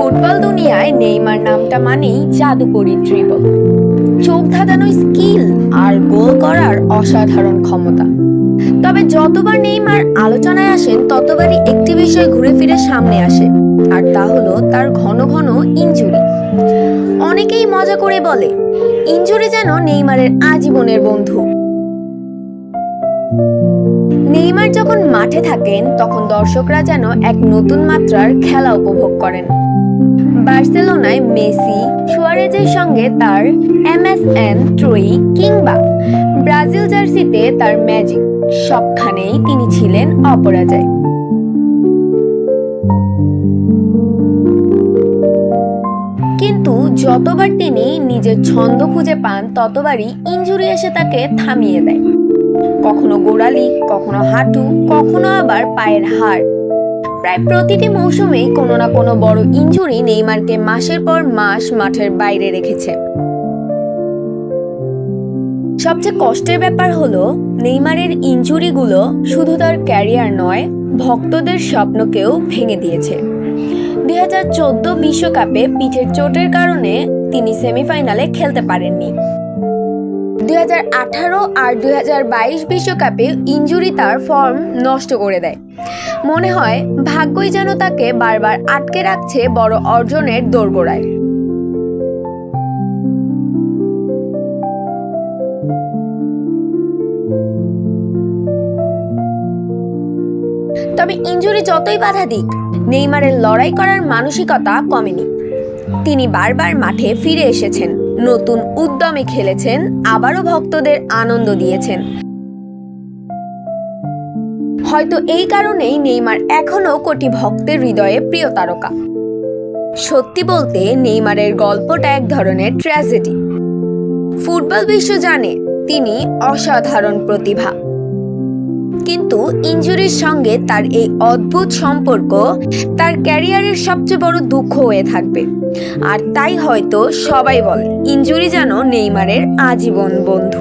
Football দুনিয়ায় Neymar নামটা মানেই জাদুকরী ড্রিবল, চোখ ধাঁধানো স্কিল আর গোল করার অসাধারণ ক্ষমতা। তবে যতবার নেইমার আলোচনায় আসেন ততবারই একটি বিষয় ঘুরে ফিরে সামনে আসে, আর তা হলো তার ঘন ঘন ইনজুরি। অনেকেই মজা করে বলে ইনজুরি যেন নেইমারের আজীবনের বন্ধু। নেইমার যখন মাঠে থাকেন তখন দর্শকরা যেন এক নতুন মাত্রার খেলা উপভোগ করেন। বার্সেলোনায় মেসি, সুয়ারেজের সঙ্গে তার এমএসএন ট্রয়ি কিংবা ব্রাজিল জার্সিতে তার ম্যাজিক, সবখানেই তিনি ছিলেন অপরাজয়। কিন্তু যতবার তিনি নিজের ছন্দ খুঁজে পান ততবারই ইনজুরি এসে তাকে থামিয়ে দেয়। কখনো গোড়ালি, কখনো হাঁটু, কখনো আবার পায়ের হাড়। প্রায় প্রতিটি মৌসুমেই কোনো না কোনো বড় ইনজুরি নেইমারকে মাসের পর মাস মাঠের বাইরে রেখেছে। সবচেয়ে কষ্টের ব্যাপার হলো নেইমারের ইনজুরিগুলো শুধু তার ক্যারিয়ার নয়, ভক্তদের স্বপ্নকেও ভেঙে দিয়েছে। 2014 বিশ্বকাপে পিঠের চোটের কারণে তিনি সেমিফাইনালে খেলতে পারেননি। 2018 আর 2022 বিশ্বকাপে ইনজুরি তার ফর্ম নষ্ট করে দেয়। মনে হয় ভাগ্যই যেন তাকে বারবার আটকে রাখছে বড় অর্জনের দোরগোড়ায়। তবে ইনজুরি যতই বাধা দিক, নেইমারের লড়াই করার মানসিকতা কমেনি। তিনি বারবার মাঠে ফিরে এসেছেন, নতুন উদ্যমে খেলেছেন, আবারও ভক্তদের আনন্দ দিয়েছেন। হয়তো এই কারণেই নেইমার এখনো কোটি ভক্তের হৃদয়ে প্রিয় তারকা। সত্যি বলতে নেইমারের গল্পটা এক ধরনের ট্র্যাজেডি। ফুটবল বিশ্ব জানে তিনি অসাধারণ প্রতিভা, কিন্তু ইনজুরির সঙ্গে তার এই অদ্ভুত সম্পর্ক তার ক্যারিয়ারের সবচেয়ে বড় দুঃখ হয়ে থাকবে। আর তাই হয়তো সবাই বলে ইনজুরি যেন নেইমারের আজীবন বন্ধু।